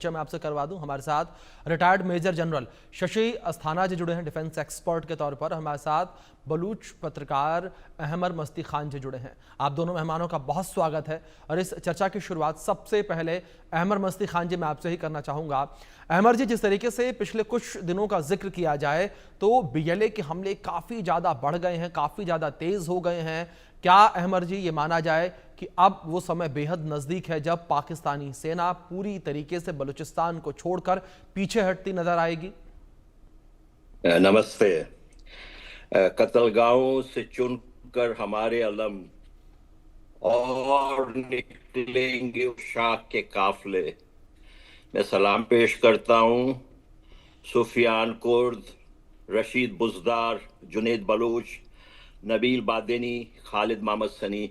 मैं आपसे करवा दूं। हमारे साथ retired major general Shashi Asthana ji जुड़े हैं डिफेंस एक्सपर्ट के तौर पर। हमारे साथ बलूच पत्रकार अहमर मस्ती खान जी जुड़े हैं। आप दोनों मेहमानों का बहुत स्वागत है। और इस चर्चा की शुरुआत सबसे पहले अहमर मस्ती खान जी मैं आपसे ही करना चाहूंगा। अहमर जी, जिस तरीके से पिछले कुछ दिनों का जिक्र किया जाए तो बीएलए के हमले काफी ज्यादा बढ़ गए हैं, काफी ज्यादा तेज हो गए हैं। क्या अहमर जी ये माना जाए कि अब वो समय बेहद नजदीक है जब पाकिस्तानी सेना पूरी तरीके से बलूचिस्तान को छोड़कर पीछे हटती नजर आएगी? नमस्ते। कत्लगाहों से चुनकर हमारे अलम और निकलेंगे उस शाख के काफले। मैं सलाम पेश करता हूं सुफियान कुर्द, रशीद बुजदार, जुनेद बलूच, नबील बादेनी, खालिद मोहम्मद सनी,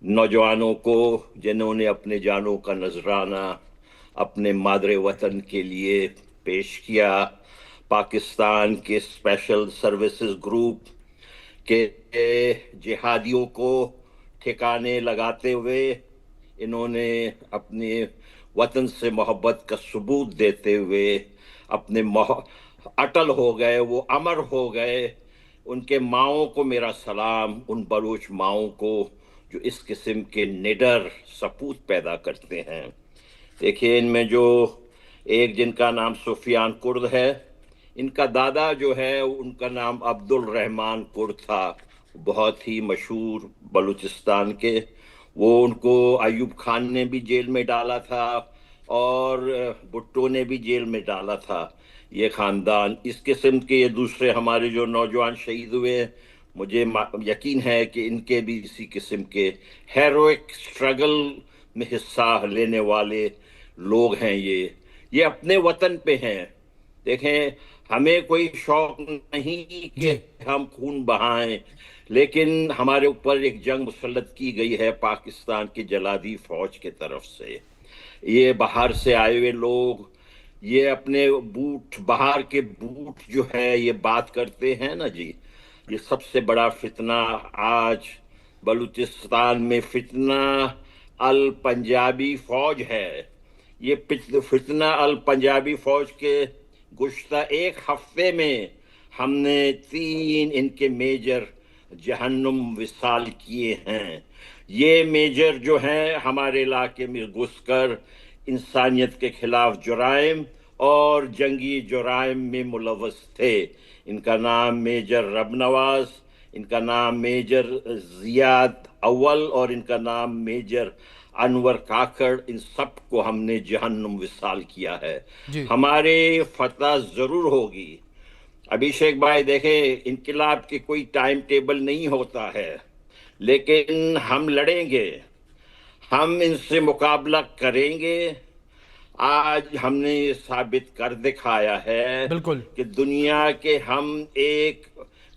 नौजवानों को जिन्होंने अपने जानों का नजराना अपने मादरे वतन के लिए पेश किया। पाकिस्तान के स्पेशल सर्विसेज ग्रुप के जिहादियों को ठिकाने लगाते हुए इन्होंने अपने वतन से मोहब्बत का सबूत देते हुए अपने अटल हो गए, वो अमर हो गए। उनके माओं को मेरा सलाम, उन बलूच माओं को जो इस किस्म के निडर सपूत पैदा करते हैं। देखिए, इनमें जो एक जिनका नाम सुफियान कुर्द है, इनका दादा जो है उनका नाम अब्दुल रहमान कुर्द था, बहुत ही मशहूर बलूचिस्तान के। वो उनको अयूब खान ने भी जेल में डाला था और भुट्टो ने भी जेल में डाला था। ये खानदान, इस किस्म के ये दूसरे हमारे जो नौजवान शहीद हुए, मुझे यकीन है कि इनके भी इसी किस्म के हेरोइक स्ट्रगल में हिस्सा लेने वाले लोग हैं। ये अपने वतन पे हैं। देखें, हमें कोई शौक नहीं कि जी हम खून बहाएं, लेकिन हमारे ऊपर एक जंग मुसल्लत की गई है पाकिस्तान की जलादी फौज के तरफ से। ये बाहर से आए हुए लोग, ये अपने बूट, बाहर के बूट जो है ये बात करते हैं ना जी। ये सबसे बड़ा फितना आज बलूचिस्तान में फितना अल पंजाबी फौज है। ये फितना अल पंजाबी फौज के गुज़श्ता एक हफ्ते में हमने 3 इनके मेजर जहन्नुम विसाल किए हैं। ये मेजर जो हैं हमारे इलाके में घुसकर इंसानियत के खिलाफ जुराइम और जंगी जुराइम में मुलव्वस थे। इनका नाम मेजर रबनवाज, इनका नाम मेजर जियाद अव्वल और इनका नाम मेजर अनवर काकड़, इन सब को हमने जहन्नुम विसाल किया है। जी हमारे फतह जरूर होगी। अभिषेक भाई, देखे, इनकलाब की कोई टाइम टेबल नहीं होता है, लेकिन हम लड़ेंगे, हम इनसे मुकाबला करेंगे। आज हमने ये साबित कर दिखाया है बिल्कुल। कि दुनिया के हम एक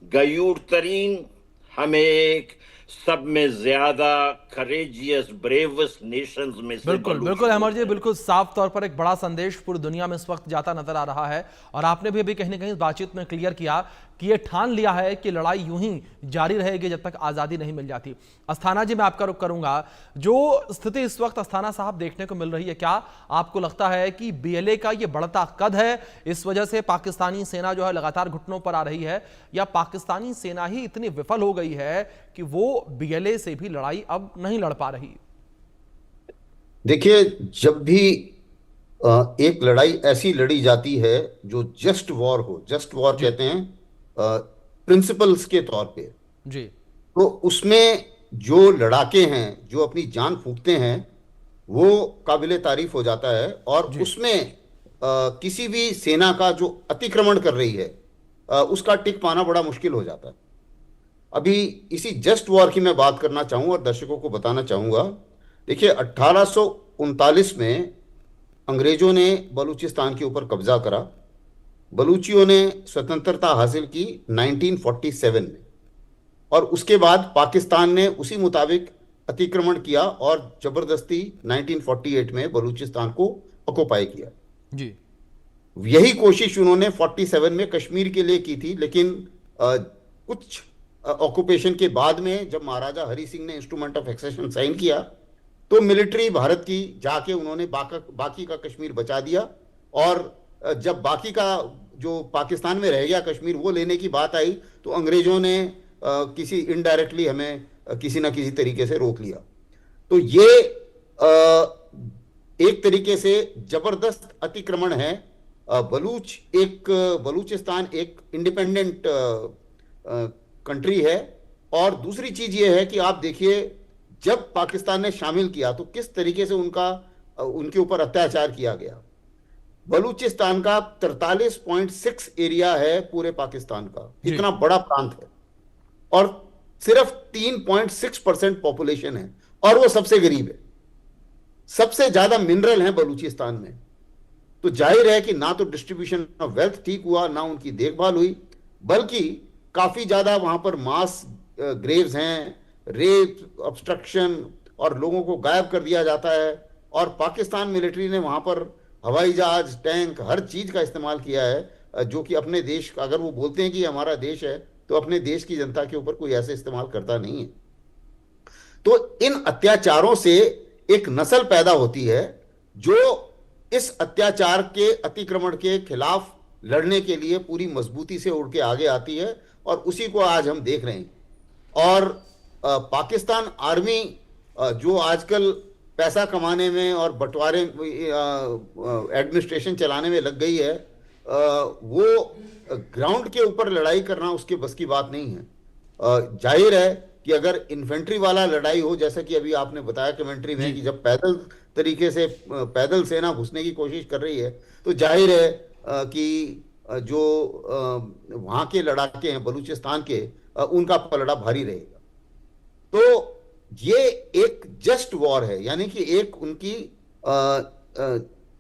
गयूर तरीन, हम एक सब में ज्यादा करेजियस ब्रेवस नेशंस में से बिल्कुल बलूच बिल्कुल अहमद लोग जी, हैं। बिल्कुल साफ तौर पर एक बड़ा संदेश पूरी दुनिया में इस वक्त जाता नजर आ रहा है। और आपने भी अभी कहीं ना कहीं बातचीत में क्लियर किया कि ये ठान लिया है कि लड़ाई यूं ही जारी रहेगी जब तक आज़ादी नहीं मिल जाती। अस्थाना जी, मैं आपका रुख करूंगा। जो स्थिति इस वक्त अस्थाना साहब देखने को मिल रही है, क्या आपको लगता है कि बीएलए का ये बढ़ता कद है, इस वजह से पाकिस्तानी सेना जो है लगातार घुटनों पर आ रही है, या पाकिस्तानी सेना ही इतनी विफल हो गई है कि वो बीएलए से भी लड़ाई अब नहीं लड़ पा रही? देखिए, जब भी एक लड़ाई ऐसी लड़ी जाती है जो जस्ट वॉर हो, जस्ट वॉर जी कहते हैं प्रिंसिपल्स के तौर पे, जी तो उसमें जो लड़ाके हैं, जो अपनी जान फूंकते हैं, वो काबिले तारीफ हो जाता है। और जी उसमें किसी भी सेना का जो अतिक्रमण कर रही है उसका टिक पाना बड़ा मुश्किल हो जाता है। अभी इसी जस्ट वॉर की मैं बात करना चाहूंगा और दर्शकों को बताना चाहूंगा। देखिए, 1839 में अंग्रेजों ने बलूचिस्तान के ऊपर कब्जा करा। बलूचियों ने स्वतंत्रता हासिल की 1947 में, और उसके बाद पाकिस्तान ने उसी मुताबिक अतिक्रमण किया और जबरदस्ती 1948 में बलूचिस्तान को ऑक्युपाई किया। जी यही कोशिश उन्होंने 47 में कश्मीर के लिए की थी, लेकिन कुछ ऑक्युपेशन के बाद में जब महाराजा हरि सिंह ने इंस्ट्रूमेंट ऑफ एक्सेशन साइन किया, तो मिलिट्री भारत की जाके उन्होंने बाकी का कश्मीर बचा दिया। और जब बाकी का जो पाकिस्तान में रह गया कश्मीर वो लेने की बात आई तो अंग्रेजों ने किसी इनडायरेक्टली हमें किसी ना किसी तरीके से रोक लिया। तो ये एक तरीके से जबरदस्त अतिक्रमण है। बलूचिस्तान एक इंडिपेंडेंट कंट्री है। और दूसरी चीज ये है कि आप देखिए जब पाकिस्तान ने शामिल किया तो किस तरीके से उनके ऊपर अत्याचार किया गया। बलूचिस्तान का 43.6 एरिया है पूरे पाकिस्तान का, इतना बड़ा प्रांत है, और सिर्फ 3.6% पॉपुलेशन है, और वो सबसे गरीब है। सबसे ज्यादा मिनरल हैं बलूचिस्तान में। तो जाहिर है कि ना तो डिस्ट्रीब्यूशन ऑफ वेल्थ ठीक हुआ, ना उनकी देखभाल हुई, बल्कि काफी ज्यादा वहां पर मास ग्रेव्स हैं, रेप, ऑब्स्ट्रक्शन, और लोगों को गायब कर दिया जाता है। और पाकिस्तान मिलिट्री ने वहां पर हवाई जहाज, टैंक, हर चीज का इस्तेमाल किया है, जो कि अपने देश, अगर वो बोलते हैं कि हमारा देश है तो अपने देश की जनता के ऊपर कोई ऐसे इस्तेमाल करता नहीं है। तो इन अत्याचारों से एक नस्ल पैदा होती है जो इस अत्याचार के, अतिक्रमण के खिलाफ लड़ने के लिए पूरी मजबूती से उड़ के आगे आती है, और उसी को आज हम देख रहे हैं। और पाकिस्तान आर्मी जो आजकल पैसा कमाने में और बंटवारे, एडमिनिस्ट्रेशन चलाने में लग गई है, वो ग्राउंड के ऊपर लड़ाई करना उसके बस की बात नहीं है। जाहिर है कि अगर इन्फेंट्री वाला लड़ाई हो, जैसा कि अभी आपने बताया कमेंट्री में कि जब पैदल तरीके से पैदल सेना घुसने की कोशिश कर रही है, तो जाहिर है कि जो वहां के लड़ाके हैं बलूचिस्तान के, उनका पलड़ा भारी रहेगा। तो ये एक जस्ट वॉर है, यानी कि एक उनकी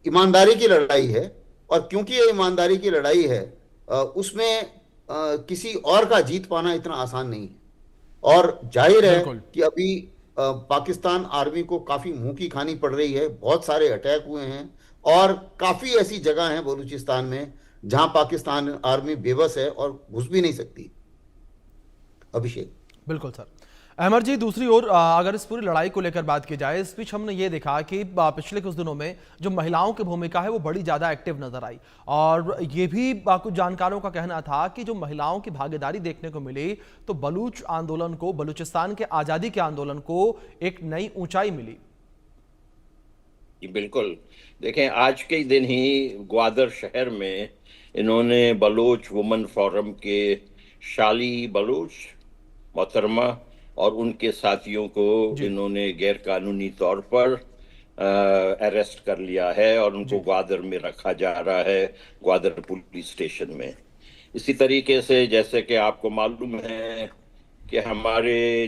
ईमानदारी की लड़ाई है। और क्योंकि ये ईमानदारी की लड़ाई है, उसमें किसी और का जीत पाना इतना आसान नहीं है। और जाहिर है कि अभी पाकिस्तान आर्मी को काफी मुंह की खानी पड़ रही है, बहुत सारे अटैक हुए हैं, और काफी ऐसी जगह हैं बलूचिस्तान में जहां पाकिस्तान आर्मी बेबस है और घुस भी नहीं सकती। अभिषेक। बिल्कुल सर। अहमद जी, दूसरी ओर अगर इस पूरी लड़ाई को लेकर बात की जाए, इस बीच हमने ये देखा कि पिछले कुछ दिनों में जो महिलाओं की भूमिका है वो बड़ी ज़्यादा एक्टिव नजर आई, और ये भी कुछ जानकारों का कहना था कि जो महिलाओं की भागीदारी देखने को मिली तो बलूच आंदोलन को, बलूचिस्तान के आज़ादी के आंदोलन को एक नई ऊंचाई मिली। बिल्कुल, देखें आज के दिन ही ग्वादर शहर में इन्होंने बलूच वुमेन फोरम के शाली बलूच मोहतरमा और उनके साथियों को इन्होंने गैर कानूनी तौर पर अरेस्ट कर लिया है, और उनको ग्वादर में रखा जा रहा है, ग्वादर पुलिस स्टेशन में। इसी तरीके से जैसे कि आपको मालूम है कि हमारी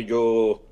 जो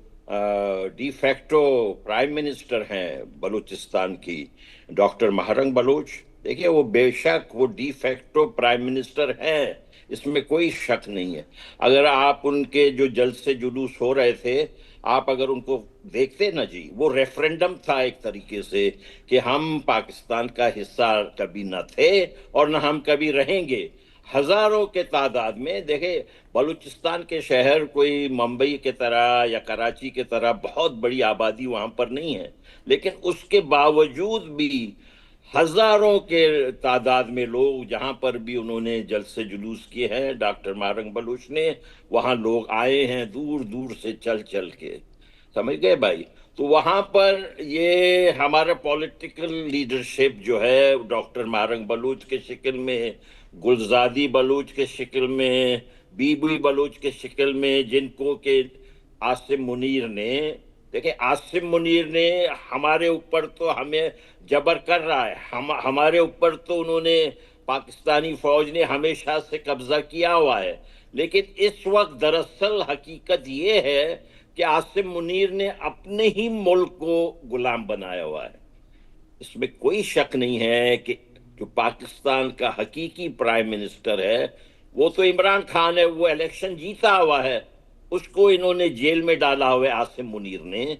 डिफैक्टो प्राइम मिनिस्टर हैं बलूचिस्तान की, डॉक्टर महारंग बलूच, देखिए वो बेशक वो डिफैक्टो प्राइम मिनिस्टर हैं, इसमें कोई शक नहीं है। अगर आप उनके जो जलसे जुलूस हो रहे थे, आप अगर उनको देखते ना जी, वो रेफरेंडम था एक तरीके से कि हम पाकिस्तान का हिस्सा कभी न थे और न हम कभी रहेंगे। हजारों के तादाद में, देखे बलूचिस्तान के शहर कोई मुंबई के तरह या कराची के तरह बहुत बड़ी आबादी वहां पर नहीं है, लेकिन उसके बावजूद भी हजारों के तादाद में लोग, जहां पर भी उन्होंने जलसे जुलूस किए हैं डॉक्टर महारंग बलूच ने, वहां लोग आए हैं दूर दूर से चल चल के, समझ गए भाई। तो वहां पर ये हमारा पॉलिटिकल लीडरशिप जो है, डॉक्टर महारंग बलूच के शिक्ल में, गुलजादी बलूच के शिक्ल में, बीबी बलूच के शिक्ल में, जिनको के आसिम मुनीर ने, देखिए आसिम मुनीर ने हमारे ऊपर तो हमें जबर कर रहा है, हमारे ऊपर तो उन्होंने, पाकिस्तानी फौज ने हमेशा से कब्जा किया हुआ है, लेकिन इस वक्त दरअसल हकीकत ये है कि आसिम मुनीर ने अपने ही मुल्क को गुलाम बनाया हुआ है। इसमें कोई शक नहीं है कि जो पाकिस्तान का हकीकी प्राइम मिनिस्टर है वो तो इमरान खान है, वो इलेक्शन जीता हुआ है, उसको इन्होंने जेल में डाला हुआ है आसिम मुनीर ने।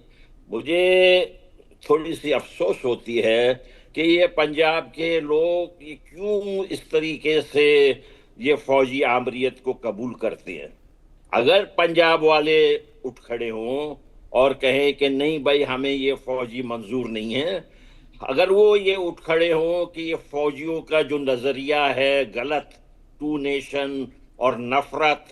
मुझे थोड़ी सी अफसोस होती है कि ये पंजाब के लोग ये क्यों इस तरीके से ये फौजी आमरीत को कबूल करते हैं। अगर पंजाब वाले उठ खड़े हों और कहे कि नहीं भाई हमें ये फौजी मंजूर नहीं है, अगर वो ये उठ खड़े हों कि ये फौजियों का जो नजरिया है गलत, टू नेशन और नफरत,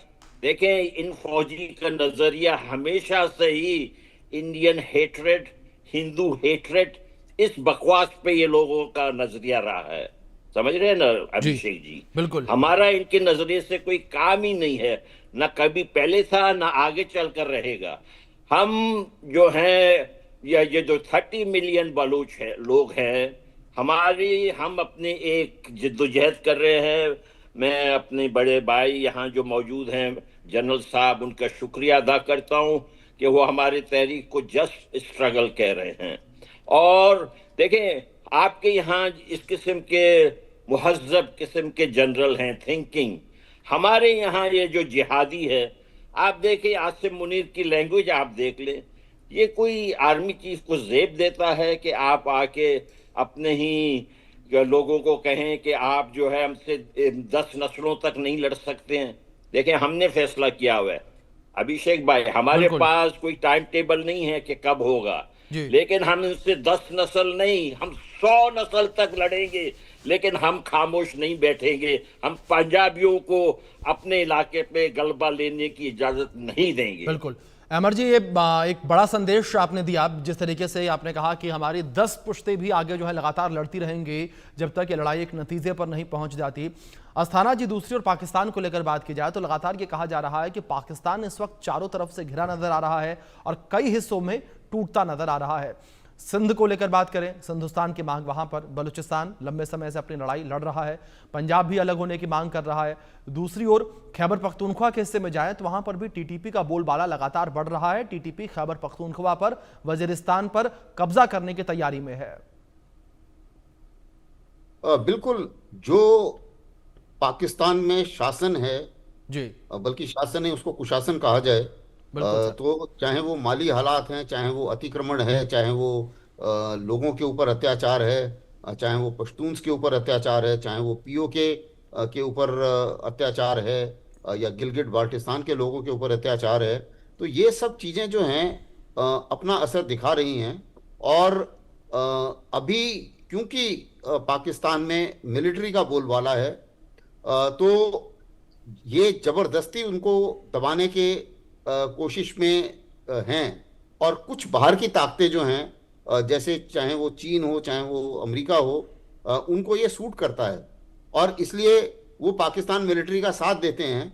देखें इन फौजी का नजरिया हमेशा से ही इंडियन हेट्रेड, हिंदू हेट्रेड, इस बकवास पे ये लोगों का नजरिया रहा है। समझ रहे हैं ना जी अभिषेक जी? बिल्कुल। हमारा इनके नजरिए से कोई काम ही नहीं है, ना कभी पहले था ना आगे चलकर रहेगा। हम जो हैं, या ये जो 30 मिलियन बलूच है लोग हैं हमारी, हम अपने एक जिद्दोजहद कर रहे हैं। मैं अपने बड़े भाई यहाँ जो मौजूद हैं जनरल साहब, उनका शुक्रिया अदा करता हूँ कि वो हमारे तहरीक को जस्ट स्ट्रगल कह रहे हैं। और देखें आपके यहाँ इस किस्म के मुहज्जब किस्म के जनरल हैं थिंकिंग, हमारे यहाँ ये जो जिहादी है, आप देखें आसिम मुनीर की लैंग्वेज आप देख लें, ये कोई आर्मी चीफ को जेब देता है कि आप आके अपने ही लोगों को कहें कि आप जो है हमसे 10 नस्लों तक नहीं लड़ सकते हैं। देखें हमने फैसला किया हुआ है अभिषेक भाई, हमारे बिल्कुल पास कोई टाइम टेबल नहीं है कि कब होगा, जी लेकिन हम इनसे 10 नस्ल नहीं, हम 100 नस्ल तक लड़ेंगे, लेकिन हम खामोश नहीं बैठेंगे। हम पंजाबियों को अपने इलाके पे गलबा लेने की इजाजत नहीं देंगे। बिल्कुल। अमर जी, ये एक बड़ा संदेश आपने दिया, जिस तरीके से आपने कहा कि हमारी 10 पुश्तें भी आगे जो है लगातार लड़ती रहेंगी जब तक ये लड़ाई एक नतीजे पर नहीं पहुंच जाती। अस्थाना जी, दूसरी ओर पाकिस्तान को लेकर बात की जाए तो लगातार ये कहा जा रहा है कि पाकिस्तान इस वक्त चारों तरफ से घिरा नजर आ रहा है और कई हिस्सों में टूटता नजर आ रहा है। सिंध को लेकर बात करें, सिंधुस्तान की मांग वहां पर, बलूचिस्तान लंबे समय से अपनी लड़ाई लड़ रहा है, पंजाब भी अलग होने की मांग कर रहा है। दूसरी ओर खैबर पख्तूनख्वा के हिस्से में जाएं तो वहां पर भी टीटीपी का बोलबाला लगातार बढ़ रहा है। टीटीपी खैबर पख्तूनख्वा पर, वजीरिस्तान पर कब्जा करने की तैयारी में है। बिल्कुल, जो पाकिस्तान में शासन है, जी बल्कि शासन नहीं उसको कुशासन कहा जाए, बिल्कुल सर। तो चाहे वो माली हालात हैं, चाहे वो अतिक्रमण है, चाहे वो लोगों के ऊपर अत्याचार है, चाहे वो पश्तून्स के ऊपर अत्याचार है, चाहे वो पीओके के ऊपर अत्याचार है, या गिलगिट बाल्टिस्तान के लोगों के ऊपर अत्याचार है, तो ये सब चीज़ें जो हैं अपना असर दिखा रही हैं। और अभी क्योंकि पाकिस्तान में मिलिट्री का बोलबाला है, तो ये जबरदस्ती उनको दबाने के कोशिश में हैं। और कुछ बाहर की ताकतें जो हैं, जैसे चाहे वो चीन हो चाहे वो अमेरिका हो, उनको ये सूट करता है और इसलिए वो पाकिस्तान मिलिट्री का साथ देते हैं,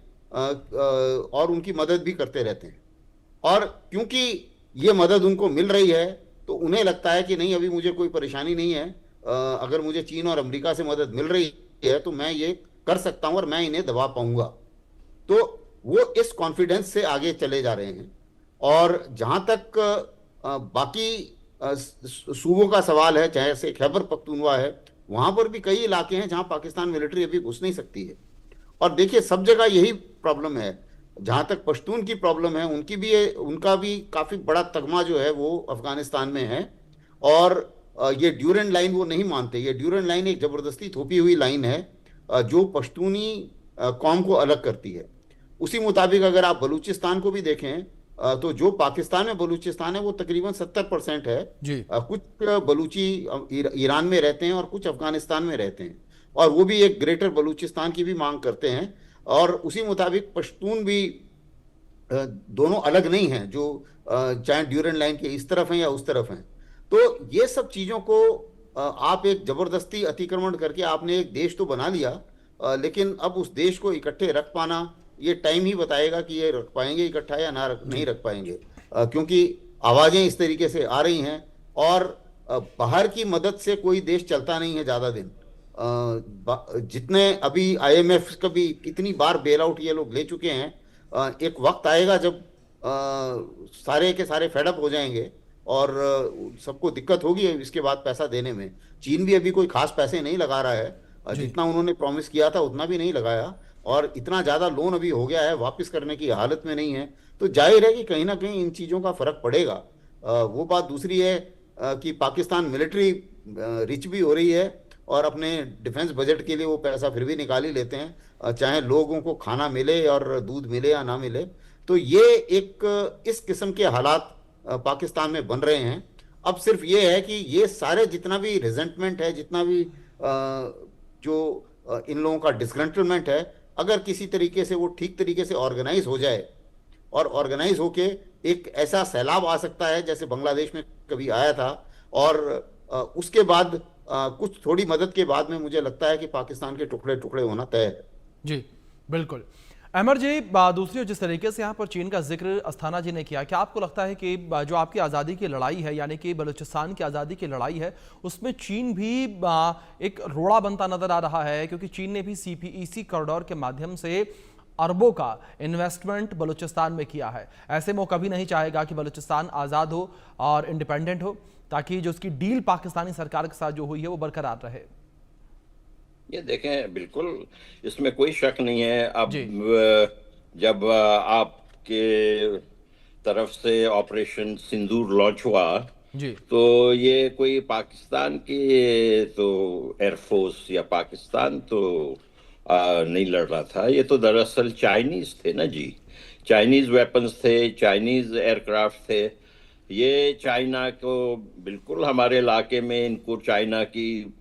और उनकी मदद भी करते रहते हैं। और क्योंकि ये मदद उनको मिल रही है तो उन्हें लगता है कि नहीं, अभी मुझे कोई परेशानी नहीं है, अगर मुझे चीन और अमेरिका से मदद मिल रही है तो मैं ये कर सकता हूं और मैं इन्हें दबा पाऊंगा। तो वो इस कॉन्फिडेंस से आगे चले जा रहे हैं। और जहां तक बाकी सूबों का सवाल है, चाहे से खैबर पख्तूनवा है, वहां पर भी कई इलाके हैं जहां पाकिस्तान मिलिट्री अभी घुस नहीं सकती है। और देखिए सब जगह यही प्रॉब्लम है। जहां तक पश्तून की प्रॉब्लम है, उनका भी काफी बड़ा तगमा जो है वो अफगानिस्तान में है। और ये ड्यूरेंट लाइन वो नहीं मानते। ये ड्यूरेंट लाइन एक जबरदस्ती थोपी हुई लाइन है, जो पश्तूनी कौम को अलग करती है। उसी मुताबिक अगर आप बलूचिस्तान को भी देखें, तो जो पाकिस्तान में बलूचिस्तान है वो तकरीबन 70% है। जी कुछ बलूची ईरान में रहते हैं और कुछ अफगानिस्तान में रहते हैं, और वो भी एक ग्रेटर बलूचिस्तान की भी मांग करते हैं। और उसी मुताबिक पश्तून भी दोनों अलग नहीं हैं, जो चाहे ड्यूरेंट लाइन के इस तरफ हैं या उस तरफ हैं। तो ये सब चीज़ों को आप एक जबरदस्ती अतिक्रमण करके आपने एक देश तो बना लिया, लेकिन अब उस देश को इकट्ठे रख पाना, ये टाइम ही बताएगा कि ये रख पाएंगे इकट्ठा या नहीं रख पाएंगे, क्योंकि आवाज़ें इस तरीके से आ रही हैं। और बाहर की मदद से कोई देश चलता नहीं है ज़्यादा दिन। जितने अभी IMF का भी कितनी बार बेल आउट ये लोग ले चुके हैं, एक वक्त आएगा जब सारे के सारे फेडअप हो जाएंगे और सबको दिक्कत होगी इसके बाद पैसा देने में। चीन भी अभी कोई खास पैसे नहीं लगा रहा है, जितना उन्होंने प्रॉमिस किया था उतना भी नहीं लगाया, और इतना ज़्यादा लोन अभी हो गया है, वापस करने की हालत में नहीं है। तो जाहिर है कि कहीं ना कहीं इन चीज़ों का फ़र्क पड़ेगा। वो बात दूसरी है कि पाकिस्तान मिलिट्री रिच भी हो रही है और अपने डिफेंस बजट के लिए वो पैसा फिर भी निकाल ही लेते हैं, चाहे लोगों को खाना मिले और दूध मिले या ना मिले। तो ये एक इस किस्म के हालात पाकिस्तान में बन रहे हैं। अब सिर्फ ये है कि ये सारे जितना भी रिजेंटमेंट है, जितना भी जो इन लोगों का डिसग्रंटलमेंट है, अगर किसी तरीके से वो ठीक तरीके से ऑर्गेनाइज हो जाए और ऑर्गेनाइज होके एक ऐसा सैलाब आ सकता है जैसे बांग्लादेश में कभी आया था, और उसके बाद कुछ थोड़ी मदद के बाद में मुझे लगता है कि पाकिस्तान के टुकड़े टुकड़े होना तय है। जी बिल्कुल। अहमद जी, दूसरी ओर जिस तरीके से यहाँ पर चीन का जिक्र अस्थाना जी ने किया, क्या आपको लगता है कि जो आपकी आज़ादी की लड़ाई है, यानी कि बलूचिस्तान की आज़ादी की लड़ाई है, उसमें चीन भी एक रोड़ा बनता नजर आ रहा है? क्योंकि चीन ने भी CPEC कॉरिडोर के माध्यम से अरबों का इन्वेस्टमेंट बलूचिस्तान में किया है। ऐसे में वो कभी नहीं चाहेगा कि बलूचिस्तान आज़ाद हो और इंडिपेंडेंट हो, ताकि जो उसकी डील पाकिस्तानी सरकार के साथ जो हुई है वो बरकरार रहे। ये देखें, बिल्कुल इसमें कोई शक नहीं है। अब जी जब आपके तरफ से ऑपरेशन सिंदूर लॉन्च हुआ, जी तो ये कोई पाकिस्तान की तो एयरफोर्स या पाकिस्तान तो नहीं लड़ रहा था। ये तो दरअसल चाइनीज थे ना जी। चाइनीज वेपन्स थे, चाइनीज एयरक्राफ्ट थे। ये चाइना को बिल्कुल हमारे इलाके में इनको चाइना की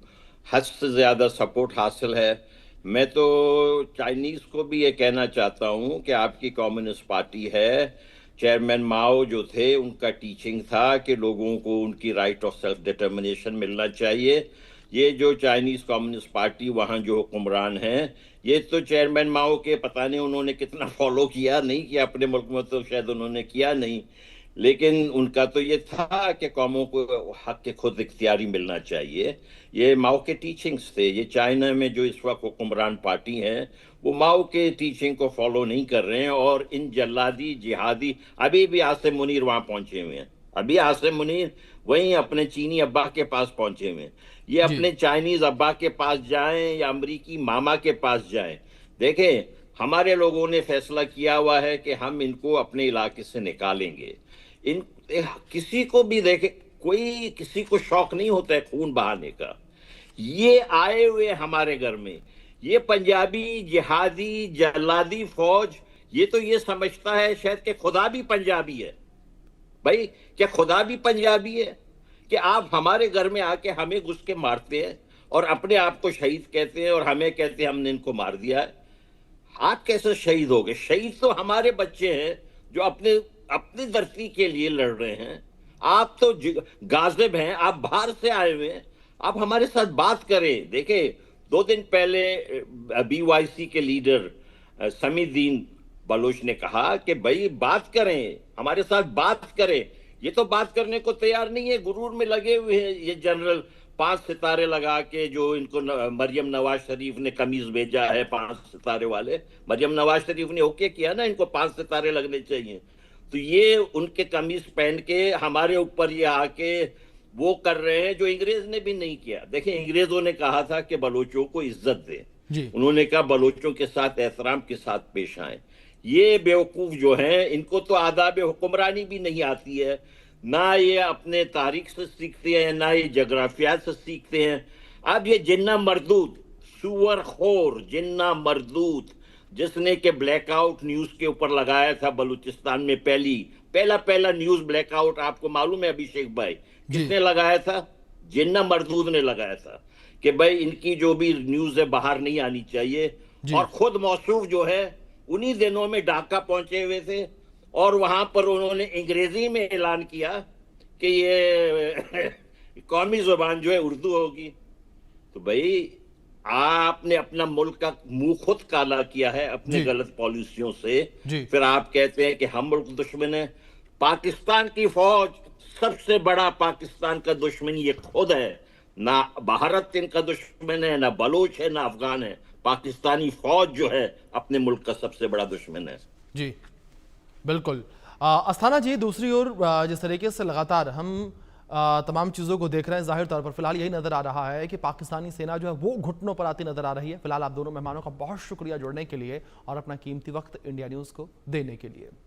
हद से ज़्यादा सपोर्ट हासिल है। मैं तो चाइनीज़ को भी ये कहना चाहता हूँ कि आपकी कम्युनिस्ट पार्टी है, चेयरमैन माओ जो थे उनका टीचिंग था कि लोगों को उनकी राइट ऑफ सेल्फ डिटर्मिनेशन मिलना चाहिए। ये जो चाइनीज़ कम्युनिस्ट पार्टी वहाँ जो हुक्मरान हैं, ये तो चेयरमैन माओ के पता नहीं उन्होंने कितना फॉलो किया, नहीं किया अपने मुल्क में, तो शायद उन्होंने किया नहीं, लेकिन उनका तो ये था कि कौमों को हक के खुद इख्तियारी मिलना चाहिए। ये माओ के टीचिंग्स थे। ये चाइना में जो इस वक्त हुक्मरान पार्टी है वो माओ के टीचिंग को फॉलो नहीं कर रहे हैं, और इन जल्लादी जिहादी, अभी भी आसिम मुनीर वहां पहुंचे हुए हैं, अभी आसिम मुनीर वहीं अपने चीनी अब्बा के पास पहुंचे हुए हैं। ये जी अपने चाइनीज अब्बा के पास जाएं या अमरीकी मामा के पास जाएं, देखें हमारे लोगों ने फैसला किया हुआ है कि हम इनको अपने इलाके से निकालेंगे। इन किसी को भी देखे, कोई किसी को शौक नहीं होता है खून बहाने का। ये आए हुए हमारे घर में, ये पंजाबी जिहादी जल्लादी फौज, ये तो ये समझता है शायद कि खुदा भी पंजाबी है। भाई क्या खुदा भी पंजाबी है कि आप हमारे घर में आके हमें घुस के मारते हैं और अपने आप को शहीद कहते हैं और हमें कहते हैं हमने इनको मार दिया है? आप कैसे शहीद हो गए? शहीद तो हमारे बच्चे हैं जो अपनी धरती के लिए लड़ रहे हैं। आप तो गाजिब हैं, आप बाहर से आए हुए हैं, आप हमारे साथ बात करें। देखिए 2 दिन पहले BYC के लीडर समीदीन बलोच ने कहा कि भाई बात करें, हमारे साथ बात करें। ये तो बात करने को तैयार नहीं है, गुरूर में लगे हुए हैं। ये जनरल 5 सितारे लगा के जो इनको मरियम नवाज शरीफ ने कमीज भेजा है 5 सितारे वाले, मरियम नवाज शरीफ ने ओके किया ना इनको 5 सितारे लगने चाहिए, तो ये उनके कमीज पहन के हमारे ऊपर ये आके वो कर रहे हैं जो अंग्रेज ने भी नहीं किया। देखिए अंग्रेजों ने कहा था कि बलोचों को इज्जत दें, उन्होंने कहा बलोचों के साथ एहतराम के साथ पेश आए। ये बेवकूफ जो हैं इनको तो आदाब हुक्मरानी भी नहीं आती है, ना ये अपने तारीख से सीखते हैं, ना ये जगराफिया से सीखते हैं। अब ये जिन्ना मरदूद, सुअर खोर जिन्ना मरदूद, जिसने के ब्लैकआउट न्यूज के ऊपर लगाया था बलूचिस्तान में, पहला न्यूज ब्लैकआउट आपको मालूम है अभिषेक भाई किसने लगाया था? जिन्ना मरदूद ने लगाया था कि भाई इनकी जो भी न्यूज है बाहर नहीं आनी चाहिए। और खुद मौसूफ जो है उन्हीं दिनों में ढाका पहुंचे हुए थे और वहां पर उन्होंने अंग्रेजी में ऐलान किया कि ये कौमी जुबान जो है उर्दू होगी। तो भाई आपने अपना मुल्क का मुंह खुद काला किया है अपने गलत पॉलिसियों से, फिर आप कहते हैं कि हम मुल्क दुश्मन है। पाकिस्तान की फौज सबसे बड़ा पाकिस्तान का दुश्मन ये खुद है, ना भारत इनका दुश्मन है, ना बलोच है, ना अफगान है। पाकिस्तानी फौज जो है अपने मुल्क का सबसे बड़ा दुश्मन है। जी बिल्कुल। अस्थाना जी, दूसरी ओर जिस तरीके से लगातार हम तमाम चीज़ों को देख रहे हैं, जाहिर तौर पर फिलहाल यही नज़र आ रहा है कि पाकिस्तानी सेना जो है वो घुटनों पर आती नज़र आ रही है। फिलहाल आप दोनों मेहमानों का बहुत शुक्रिया जुड़ने के लिए और अपना कीमती वक्त इंडिया न्यूज़ को देने के लिए।